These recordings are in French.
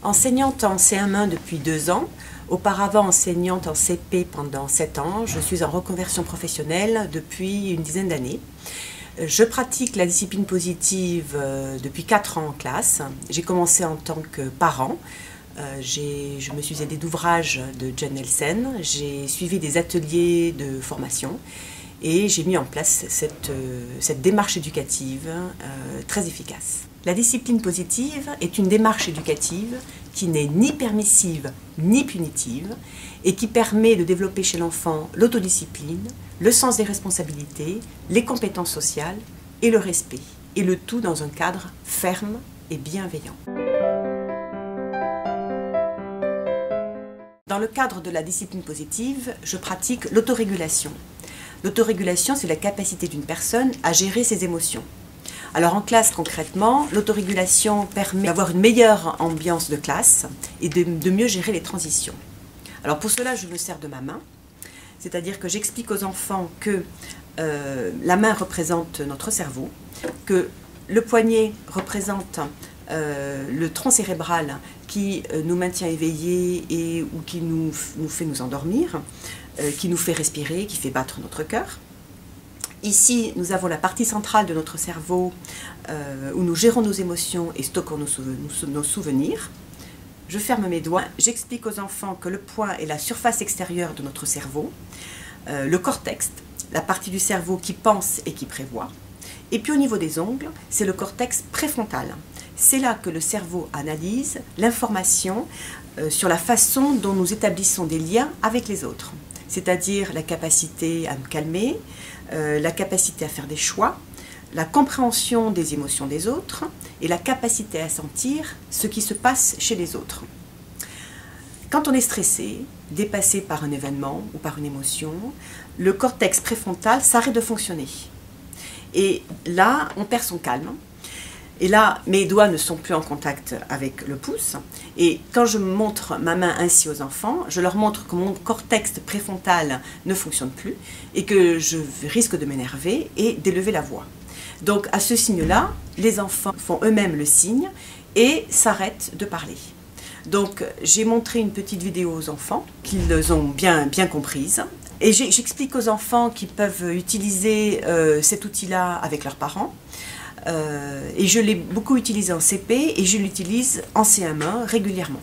Enseignante en CM1 depuis 2 ans, auparavant enseignante en CP pendant 7 ans, je suis en reconversion professionnelle depuis une dizaine d'années. Je pratique la discipline positive depuis 4 ans en classe. J'ai commencé en tant que parent. Je me suis aidée d'ouvrages de Jen Nelsen, j'ai suivi des ateliers de formation et j'ai mis en place cette démarche éducative très efficace. La discipline positive est une démarche éducative qui n'est ni permissive ni punitive et qui permet de développer chez l'enfant l'autodiscipline, le sens des responsabilités, les compétences sociales et le respect, et le tout dans un cadre ferme et bienveillant. Dans le cadre de la discipline positive, je pratique l'autorégulation. L'autorégulation, c'est la capacité d'une personne à gérer ses émotions. Alors en classe concrètement, l'autorégulation permet d'avoir une meilleure ambiance de classe et de mieux gérer les transitions. Alors pour cela, je me sers de ma main, c'est-à-dire que j'explique aux enfants que la main représente notre cerveau, que le poignet représente le tronc cérébral qui nous maintient éveillés ou qui nous fait nous endormir, qui nous fait respirer, qui fait battre notre cœur. Ici, nous avons la partie centrale de notre cerveau où nous gérons nos émotions et stockons nos souvenirs. Je ferme mes doigts, j'explique aux enfants que le poing est la surface extérieure de notre cerveau, le cortex, la partie du cerveau qui pense et qui prévoit. Et puis au niveau des ongles, c'est le cortex préfrontal. C'est là que le cerveau analyse l'information sur la façon dont nous établissons des liens avec les autres. C'est-à-dire la capacité à nous calmer, la capacité à faire des choix, la compréhension des émotions des autres et la capacité à sentir ce qui se passe chez les autres. Quand on est stressé, dépassé par un événement ou par une émotion, le cortex préfrontal s'arrête de fonctionner. Et là, on perd son calme. Et là, mes doigts ne sont plus en contact avec le pouce. Et quand je montre ma main ainsi aux enfants, je leur montre que mon cortex préfrontal ne fonctionne plus et que je risque de m'énerver et d'élever la voix. Donc à ce signe-là, les enfants font eux-mêmes le signe et s'arrêtent de parler. Donc j'ai montré une petite vidéo aux enfants qu'ils ont bien comprise. Et j'explique aux enfants qu'ils peuvent utiliser cet outil-là avec leurs parents. Et je l'ai beaucoup utilisé en CP et je l'utilise en CM1 régulièrement.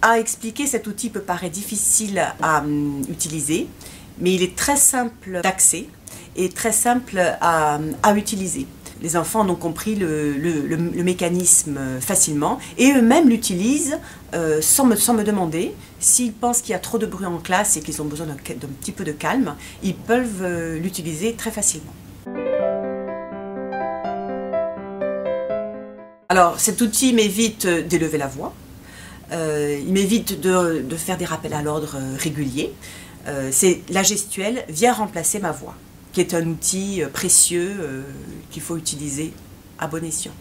À expliquer, cet outil peut paraître difficile à utiliser, mais il est très simple d'accès et très simple à utiliser. Les enfants en ont compris le mécanisme facilement et eux-mêmes l'utilisent sans me demander. S'ils pensent qu'il y a trop de bruit en classe et qu'ils ont besoin d'un petit peu de calme, ils peuvent l'utiliser très facilement. Alors cet outil m'évite d'élever la voix, il m'évite de faire des rappels à l'ordre réguliers. La gestuelle vient remplacer ma voix, qui est un outil précieux qu'il faut utiliser à bon escient.